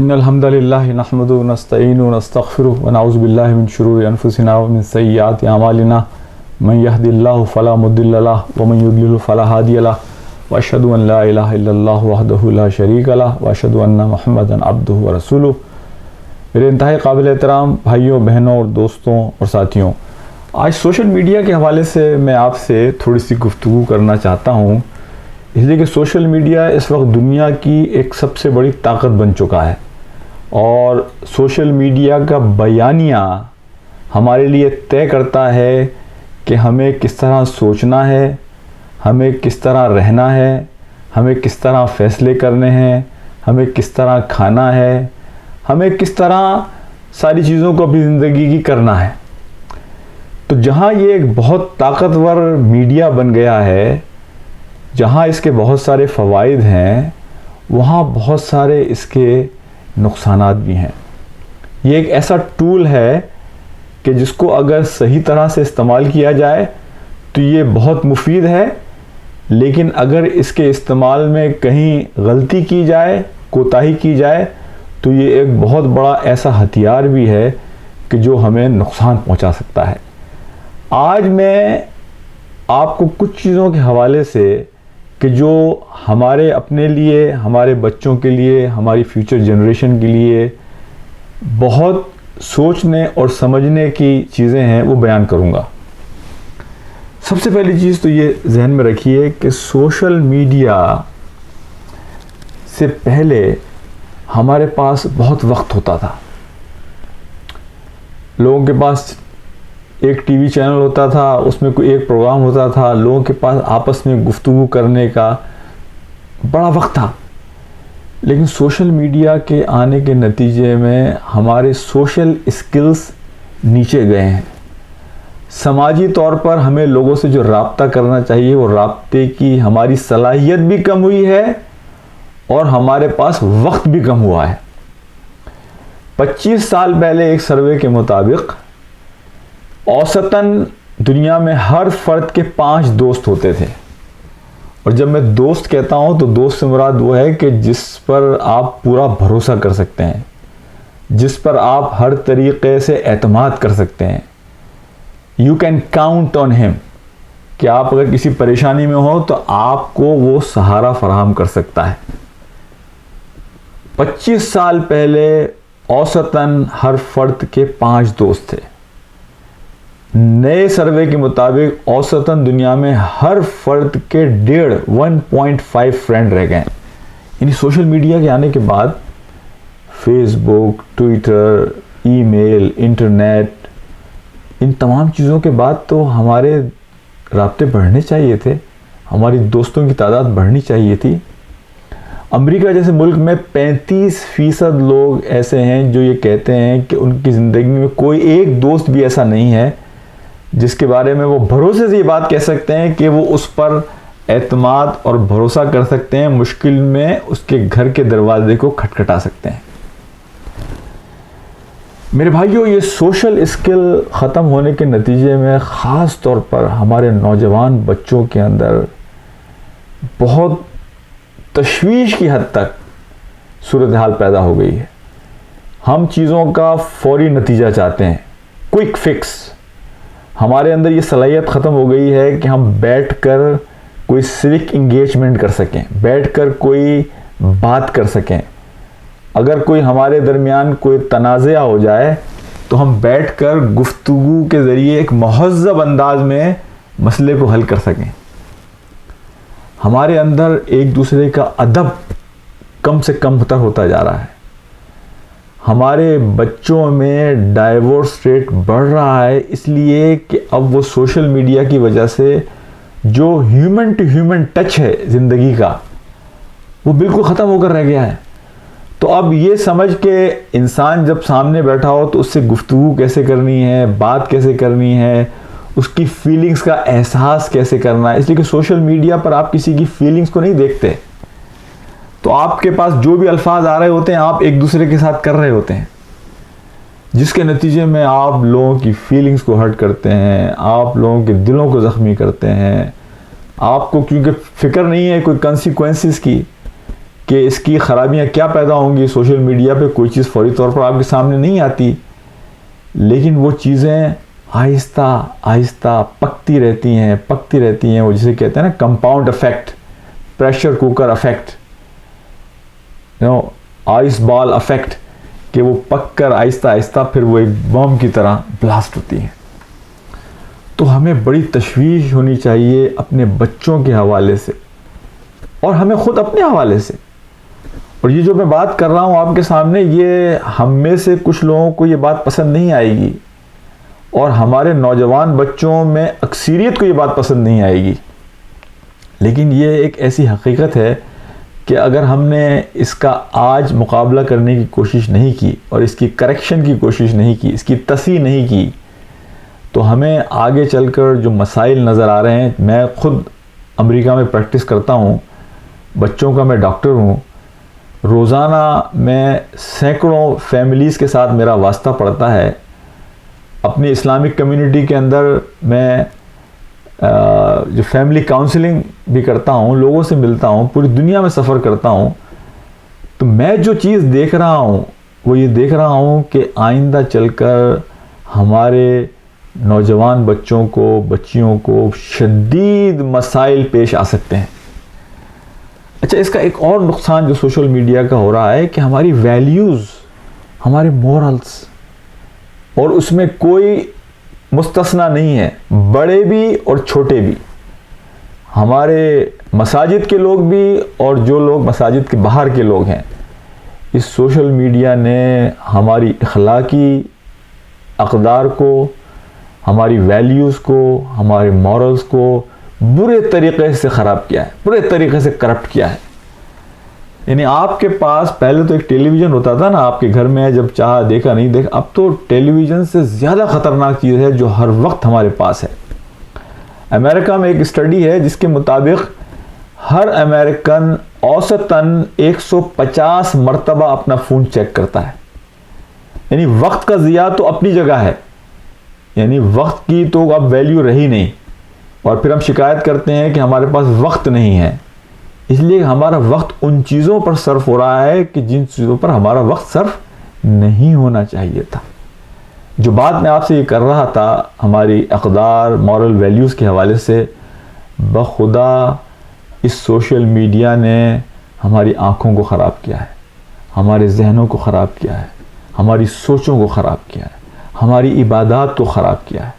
إن الحمد لله نحمده ونستعينه ونستغفره ونعوذ بالله من شرور أنفسنا ومن سيئات أعمالنا من يهد الله فلا مضل له ومن يضلل فلا هادي له وأشهد أن لا إله إلا الله وحده لا شريك له وأشهد أن محمدا عبده ورسوله۔ میرے انتہائی قابل احترام بھائیوں، بہنوں اور دوستوں اور ساتھیوں، آج سوشل میڈیا کے حوالے سے میں آپ سے تھوڑی سی گفتگو کرنا چاہتا ہوں، اس لیے کہ سوشل میڈیا اس وقت دنیا کی ایک سب سے بڑی طاقت بن چکا ہے، اور سوشل میڈیا کا بیانیہ ہمارے لیے طے کرتا ہے کہ ہمیں کس طرح سوچنا ہے، ہمیں کس طرح رہنا ہے، ہمیں کس طرح فیصلے کرنے ہیں، ہمیں کس طرح کھانا ہے، ہمیں کس طرح ساری چیزوں کو اپنی زندگی کی کرنا ہے۔ تو جہاں یہ ایک بہت طاقتور میڈیا بن گیا ہے، جہاں اس کے بہت سارے فوائد ہیں، وہاں بہت سارے اس کے نقصانات بھی ہیں۔ یہ ایک ایسا ٹول ہے کہ جس کو اگر صحیح طرح سے استعمال کیا جائے تو یہ بہت مفید ہے، لیکن اگر اس کے استعمال میں کہیں غلطی کی جائے، کوتاہی کی جائے، تو یہ ایک بہت بڑا ایسا ہتھیار بھی ہے کہ جو ہمیں نقصان پہنچا سکتا ہے۔ آج میں آپ کو کچھ چیزوں کے حوالے سے کہ جو ہمارے اپنے لیے، ہمارے بچوں کے لیے، ہماری فیوچر جنریشن کے لیے بہت سوچنے اور سمجھنے کی چیزیں ہیں، وہ بیان کروں گا۔ سب سے پہلی چیز تو یہ ذہن میں رکھیے کہ سوشل میڈیا سے پہلے ہمارے پاس بہت وقت ہوتا تھا۔ لوگوں کے پاس ایک ٹی وی چینل ہوتا تھا، اس میں کوئی ایک پروگرام ہوتا تھا، لوگوں کے پاس آپس میں گفتگو کرنے کا بڑا وقت تھا۔ لیکن سوشل میڈیا کے آنے کے نتیجے میں ہمارے سوشل اسکلز نیچے گئے ہیں۔ سماجی طور پر ہمیں لوگوں سے جو رابطہ کرنا چاہیے، وہ رابطے کی ہماری صلاحیت بھی کم ہوئی ہے اور ہمارے پاس وقت بھی کم ہوا ہے۔ 25 سال پہلے ایک سروے کے مطابق اوسطاً دنیا میں ہر فرد کے 5 دوست ہوتے تھے، اور جب میں دوست کہتا ہوں تو دوست سے مراد وہ ہے کہ جس پر آپ پورا بھروسہ کر سکتے ہیں، جس پر آپ ہر طریقے سے اعتماد کر سکتے ہیں۔ یو کین کاؤنٹ آن ہم، کہ آپ اگر کسی پریشانی میں ہو تو آپ کو وہ سہارا فراہم کر سکتا ہے۔ 25 سال پہلے اوسطاً ہر فرد کے 5 دوست تھے۔ نئے سروے کے مطابق اوسطاً دنیا میں ہر فرد کے 1.5 فرینڈ رہ گئے۔ یعنی سوشل میڈیا کے آنے کے بعد فیس بک، ٹویٹر، ای میل، انٹرنیٹ، ان تمام چیزوں کے بعد تو ہمارے رابطے بڑھنے چاہیے تھے، ہماری دوستوں کی تعداد بڑھنی چاہیے تھی۔ امریکہ جیسے ملک میں 35% لوگ ایسے ہیں جو یہ کہتے ہیں کہ ان کی زندگی میں کوئی ایک دوست بھی ایسا نہیں ہے جس کے بارے میں وہ بھروسے سے یہ بات کہہ سکتے ہیں کہ وہ اس پر اعتماد اور بھروسہ کر سکتے ہیں، مشکل میں اس کے گھر کے دروازے کو کھٹکھٹا سکتے ہیں۔ میرے بھائیوں، یہ سوشل اسکل ختم ہونے کے نتیجے میں خاص طور پر ہمارے نوجوان بچوں کے اندر بہت تشویش کی حد تک صورتحال پیدا ہو گئی ہے۔ ہم چیزوں کا فوری نتیجہ چاہتے ہیں، کوئک فکس۔ ہمارے اندر یہ صلاحیت ختم ہو گئی ہے کہ ہم بیٹھ کر کوئی سوک انگیجمنٹ کر سکیں، بیٹھ کر کوئی بات کر سکیں۔ اگر کوئی ہمارے درمیان کوئی تنازعہ ہو جائے تو ہم بیٹھ کر گفتگو کے ذریعے ایک مہذب انداز میں مسئلے کو حل کر سکیں۔ ہمارے اندر ایک دوسرے کا ادب کم سے کم ہوتا جا رہا ہے۔ ہمارے بچوں میں ڈائیورس ریٹ بڑھ رہا ہے، اس لیے کہ اب وہ سوشل میڈیا کی وجہ سے جو ہیومن ٹو ہیومن ٹچ ہے زندگی کا، وہ بالکل ختم ہو کر رہ گیا ہے۔ تو اب یہ سمجھ کے انسان جب سامنے بیٹھا ہو تو اس سے گفتگو کیسے کرنی ہے، بات کیسے کرنی ہے، اس کی فیلنگز کا احساس کیسے کرنا ہے، اس لیے کہ سوشل میڈیا پر آپ کسی کی فیلنگز کو نہیں دیکھتے، تو آپ کے پاس جو بھی الفاظ آ رہے ہوتے ہیں آپ ایک دوسرے کے ساتھ کر رہے ہوتے ہیں، جس کے نتیجے میں آپ لوگوں کی فیلنگز کو ہرٹ کرتے ہیں، آپ لوگوں کے دلوں کو زخمی کرتے ہیں۔ آپ کو کیونکہ فکر نہیں ہے کوئی کنسیکوینسز کی، کہ اس کی خرابیاں کیا پیدا ہوں گی. سوشل میڈیا پہ کوئی چیز فوری طور پر آپ کے سامنے نہیں آتی، لیکن وہ چیزیں آہستہ آہستہ پکتی رہتی ہیں. وہ جسے کہتے ہیں نا compound effect, pressure cooker effect, ice ball effect, کہ وہ پک کر آہستہ آہستہ پھر وہ ایک بم کی طرح بلاسٹ ہوتی ہیں. تو ہمیں بڑی تشویش ہونی چاہیے اپنے بچوں کے حوالے سے اور ہمیں خود اپنے حوالے سے. اور یہ جو میں بات کر رہا ہوں آپ کے سامنے، یہ ہم میں سے کچھ لوگوں کو یہ بات پسند نہیں آئے گی، اور ہمارے نوجوان بچوں میں اکثریت کو یہ بات پسند نہیں آئے گی، لیکن یہ ایک ایسی حقیقت ہے کہ اگر ہم نے اس کا آج مقابلہ کرنے کی کوشش نہیں کی اور اس کی کریکشن کی کوشش نہیں کی، اس کی تصحیح نہیں کی، تو ہمیں آگے چل کر جو مسائل نظر آ رہے ہیں. میں خود امریکہ میں پریکٹس کرتا ہوں، بچوں کا میں ڈاکٹر ہوں. روزانہ میں سینکڑوں فیملیز کے ساتھ میرا واسطہ پڑتا ہے. اپنی اسلامک کمیونٹی کے اندر میں جو فیملی کاؤنسلنگ بھی کرتا ہوں، لوگوں سے ملتا ہوں، پوری دنیا میں سفر کرتا ہوں. تو میں جو چیز دیکھ رہا ہوں وہ یہ دیکھ رہا ہوں کہ آئندہ چل کر ہمارے نوجوان بچوں کو، بچیوں کو شدید مسائل پیش آ سکتے ہیں. اچھا، اس کا ایک اور نقصان جو سوشل میڈیا کا ہو رہا ہے کہ ہماری ویلیوز، ہمارے مورلز، اور اس میں کوئی مستثنا نہیں ہے، بڑے بھی اور چھوٹے بھی، ہمارے مساجد کے لوگ بھی اور جو لوگ مساجد کے باہر کے لوگ ہیں. اس سوشل میڈیا نے ہماری اخلاقی اقدار کو، ہماری ویلیوز کو، ہمارے مورلز کو برے طریقے سے خراب کیا ہے، برے طریقے سے کرپٹ کیا ہے. یعنی آپ کے پاس پہلے تو ایک ٹیلی ویژن ہوتا تھا نا آپ کے گھر میں، جب چاہا دیکھا نہیں دیکھا. اب تو ٹیلی ویژن سے زیادہ خطرناک چیز ہے جو ہر وقت ہمارے پاس ہے. امریکہ میں ایک اسٹڈی ہے جس کے مطابق ہر امریکن اوسطاً 150 مرتبہ اپنا فون چیک کرتا ہے. یعنی وقت کا ضیاع تو اپنی جگہ ہے، یعنی وقت کی تو اب ویلیو رہی نہیں، اور پھر ہم شکایت کرتے ہیں کہ ہمارے پاس وقت نہیں ہے. اس لیے ہمارا وقت ان چیزوں پر صرف ہو رہا ہے کہ جن چیزوں پر ہمارا وقت صرف نہیں ہونا چاہیے تھا. جو بات میں آپ سے یہ کر رہا تھا ہماری اقدار، مورل ویلیوز کے حوالے سے، بخدا اس سوشل میڈیا نے ہماری آنکھوں کو خراب کیا ہے، ہمارے ذہنوں کو خراب کیا ہے، ہماری سوچوں کو خراب کیا ہے، ہماری عبادات کو خراب کیا ہے.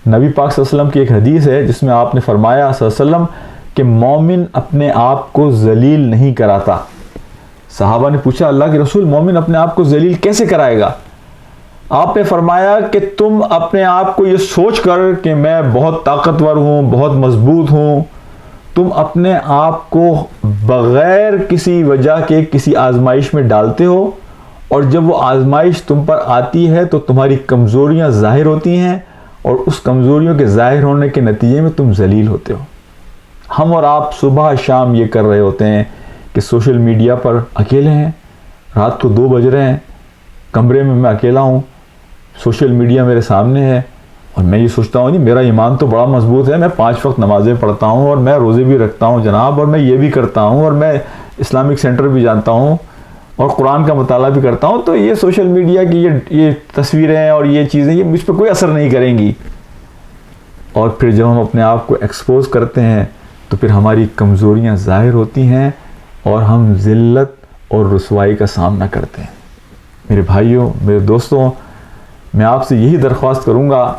نبی پاک صلی اللہ علیہ وسلم کی ایک حدیث ہے جس میں آپ نے فرمایا صلی اللہ علیہ وسلم کہ مومن اپنے آپ کو ذلیل نہیں کراتا. صحابہ نے پوچھا اللہ کے رسول، مومن اپنے آپ کو ذلیل کیسے کرائے گا؟ آپ نے فرمایا کہ تم اپنے آپ کو یہ سوچ کر کہ میں بہت طاقتور ہوں، بہت مضبوط ہوں، تم اپنے آپ کو بغیر کسی وجہ کے کسی آزمائش میں ڈالتے ہو، اور جب وہ آزمائش تم پر آتی ہے تو تمہاری کمزوریاں ظاہر ہوتی ہیں، اور اس کمزوریوں کے ظاہر ہونے کے نتیجے میں تم ذلیل ہوتے ہو. ہم اور آپ صبح شام یہ کر رہے ہوتے ہیں کہ سوشل میڈیا پر اکیلے ہیں، رات کو 2 بج رہے ہیں، کمرے میں میں اکیلا ہوں، سوشل میڈیا میرے سامنے ہے، اور میں یہ سوچتا ہوں میرا ایمان تو بڑا مضبوط ہے، میں 5 وقت نمازیں پڑھتا ہوں، اور میں روزے بھی رکھتا ہوں جناب، اور میں یہ بھی کرتا ہوں، اور میں اسلامک سینٹر بھی جانتا ہوں، اور قرآن کا مطالعہ بھی کرتا ہوں، تو یہ سوشل میڈیا کی یہ تصویریں اور یہ چیزیں یہ مجھ پہ کوئی اثر نہیں کریں گی. اور پھر جب ہم اپنے آپ کو ایکسپوز کرتے ہیں تو پھر ہماری کمزوریاں ظاہر ہوتی ہیں اور ہم ذلت اور رسوائی کا سامنا کرتے ہیں. میرے بھائیوں، میرے دوستوں، میں آپ سے یہی درخواست کروں گا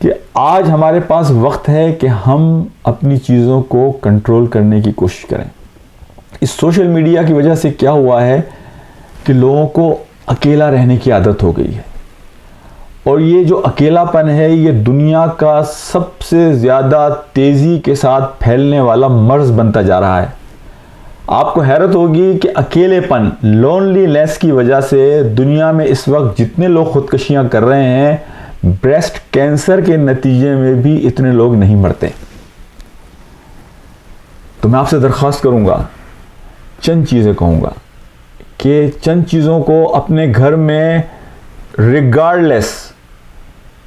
کہ آج ہمارے پاس وقت ہے کہ ہم اپنی چیزوں کو کنٹرول کرنے کی کوشش کریں. اس سوشل میڈیا کی وجہ سے کیا ہوا ہے کہ لوگوں کو اکیلا رہنے کی عادت ہو گئی ہے، اور یہ جو اکیلا پن ہے یہ دنیا کا سب سے زیادہ تیزی کے ساتھ پھیلنے والا مرض بنتا جا رہا ہے. آپ کو حیرت ہوگی کہ اکیلے پن، لونلی لیس کی وجہ سے دنیا میں اس وقت جتنے لوگ خودکشیاں کر رہے ہیں، بریسٹ کینسر کے نتیجے میں بھی اتنے لوگ نہیں مرتے. تو میں آپ سے درخواست کروں گا، چند چیزیں کہوں گا کہ چند چیزوں کو اپنے گھر میں ریگارڈلیس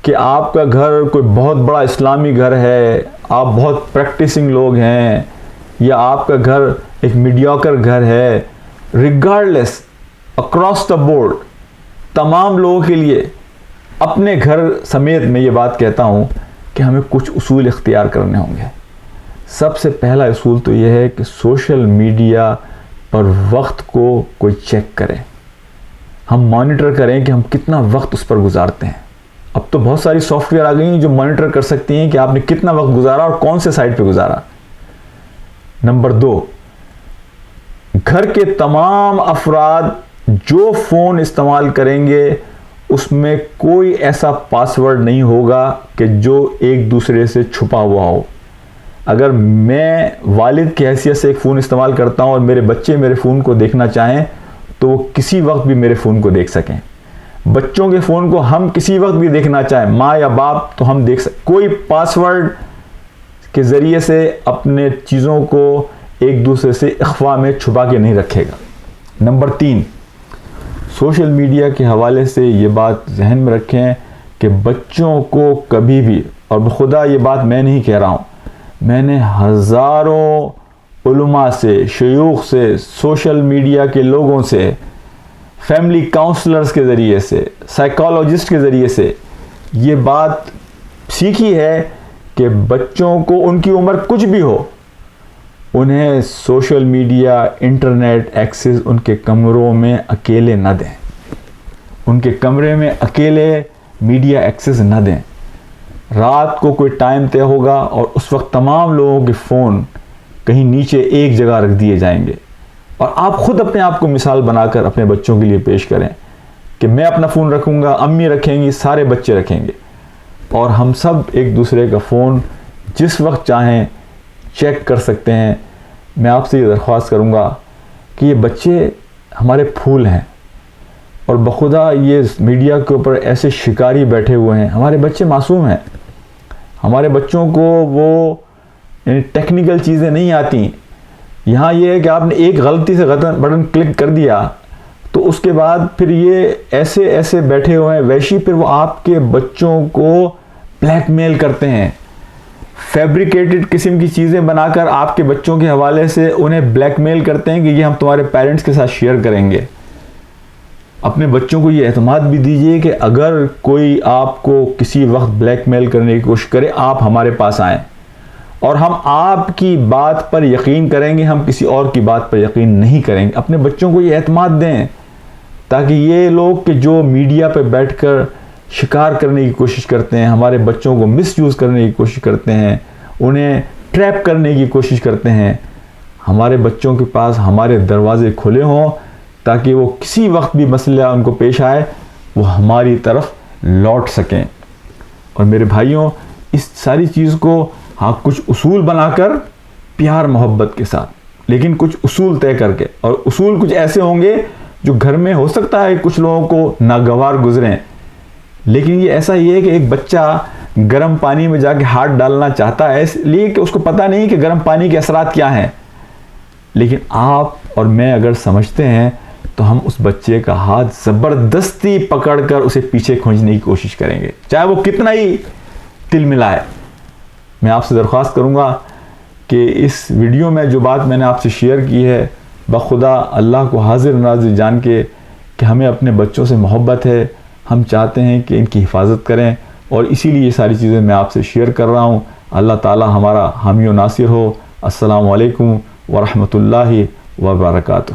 کہ آپ کا گھر کوئی بہت بڑا اسلامی گھر ہے، آپ بہت پریکٹسنگ لوگ ہیں، یا آپ کا گھر ایک میڈیوکر گھر ہے، ریگارڈلیس اکراس دا بورڈ تمام لوگوں کے لیے، اپنے گھر سمیت میں یہ بات کہتا ہوں کہ ہمیں کچھ اصول اختیار کرنے ہوں گے۔ سب سے پہلا اصول تو یہ ہے کہ سوشل میڈیا پر وقت کو کوئی چیک کرے، ہم مانیٹر کریں کہ ہم کتنا وقت اس پر گزارتے ہیں۔ اب تو بہت ساری سافٹ ویئر آ گئی ہیں جو مانیٹر کر سکتی ہیں کہ آپ نے کتنا وقت گزارا اور کون سے سائٹ پہ گزارا۔ نمبر 2، گھر کے تمام افراد جو فون استعمال کریں گے اس میں کوئی ایسا پاسورڈ نہیں ہوگا کہ جو ایک دوسرے سے چھپا ہوا ہو۔ اگر میں والد کی حیثیت سے ایک فون استعمال کرتا ہوں اور میرے بچے میرے فون کو دیکھنا چاہیں تو وہ کسی وقت بھی میرے فون کو دیکھ سکیں۔ بچوں کے فون کو ہم کسی وقت بھی دیکھنا چاہیں، ماں یا باپ، تو ہم دیکھ سکیں۔ کوئی پاسورڈ کے ذریعے سے اپنے چیزوں کو ایک دوسرے سے اخفاء میں چھپا کے نہیں رکھے گا۔ نمبر 3، سوشل میڈیا کے حوالے سے یہ بات ذہن میں رکھیں کہ بچوں کو کبھی بھی، اور بخدا یہ بات میں نہیں کہہ رہا ہوں، میں نے ہزاروں علماء سے، شیوخ سے، سوشل میڈیا کے لوگوں سے، فیملی کاؤنسلرز کے ذریعے سے، سائیکالوجسٹ کے ذریعے سے یہ بات سیکھی ہے کہ بچوں کو ان کی عمر کچھ بھی ہو، انہیں سوشل میڈیا، انٹرنیٹ ایکسس ان کے کمروں میں اکیلے نہ دیں، ان کے کمرے میں اکیلے میڈیا ایکسس نہ دیں۔ رات کو کوئی ٹائم طے ہوگا اور اس وقت تمام لوگوں کے فون کہیں نیچے ایک جگہ رکھ دیے جائیں گے، اور آپ خود اپنے آپ کو مثال بنا کر اپنے بچوں کے لیے پیش کریں کہ میں اپنا فون رکھوں گا، امی رکھیں گی، سارے بچے رکھیں گے، اور ہم سب ایک دوسرے کا فون جس وقت چاہیں چیک کر سکتے ہیں۔ میں آپ سے یہ درخواست کروں گا کہ یہ بچے ہمارے پھول ہیں، اور بخدا یہ میڈیا کے اوپر ایسے شکاری بیٹھے ہوئے ہیں۔ ہمارے بچے معصوم ہیں، ہمارے بچوں کو وہ ٹیکنیکل چیزیں نہیں آتی۔ یہاں یہ ہے کہ آپ نے ایک غلطی سے بٹن کلک کر دیا تو اس کے بعد پھر یہ ایسے بیٹھے ہوئے ہیں ویشی، پھر وہ آپ کے بچوں کو بلیک میل کرتے ہیں، فیبریکیٹڈ قسم کی چیزیں بنا کر آپ کے بچوں کے حوالے سے انہیں بلیک میل کرتے ہیں کہ یہ ہم تمہارے پیرنٹس کے ساتھ شیئر کریں گے۔ اپنے بچوں کو یہ اعتماد بھی دیجئے کہ اگر کوئی آپ کو کسی وقت بلیک میل کرنے کی کوشش کرے، آپ ہمارے پاس آئیں اور ہم آپ کی بات پر یقین کریں گے، ہم کسی اور کی بات پر یقین نہیں کریں گے۔ اپنے بچوں کو یہ اعتماد دیں تاکہ یہ لوگ کہ جو میڈیا پہ بیٹھ کر شکار کرنے کی کوشش کرتے ہیں، ہمارے بچوں کو مس یوز کرنے کی کوشش کرتے ہیں، انہیں ٹریپ کرنے کی کوشش کرتے ہیں، ہمارے بچوں کے پاس ہمارے دروازے کھلے ہوں تاکہ وہ کسی وقت بھی مسئلہ ان کو پیش آئے وہ ہماری طرف لوٹ سکیں۔ اور میرے بھائیوں، اس ساری چیز کو ہاں کچھ اصول بنا کر پیار محبت کے ساتھ، لیکن کچھ اصول طے کر کے، اور اصول کچھ ایسے ہوں گے جو گھر میں ہو سکتا ہے کچھ لوگوں کو ناگوار گزریں، لیکن یہ ایسا ہی ہے کہ ایک بچہ گرم پانی میں جا کے ہاتھ ڈالنا چاہتا ہے اس لیے کہ اس کو پتہ نہیں کہ گرم پانی کے اثرات کیا ہیں، لیکن آپ اور میں اگر سمجھتے ہیں تو ہم اس بچے کا ہاتھ زبردستی پکڑ کر اسے پیچھے کھینچنے کی کوشش کریں گے، چاہے وہ کتنا ہی تل ملائے۔ میں آپ سے درخواست کروں گا کہ اس ویڈیو میں جو بات میں نے آپ سے شیئر کی ہے، بخدا اللہ کو حاضر ناظر جان کے کہ ہمیں اپنے بچوں سے محبت ہے، ہم چاہتے ہیں کہ ان کی حفاظت کریں، اور اسی لیے یہ ساری چیزیں میں آپ سے شیئر کر رہا ہوں۔ اللہ تعالی ہمارا حامی و ناصر ہو۔ السلام علیکم ورحمۃ اللہ وبرکاتہ۔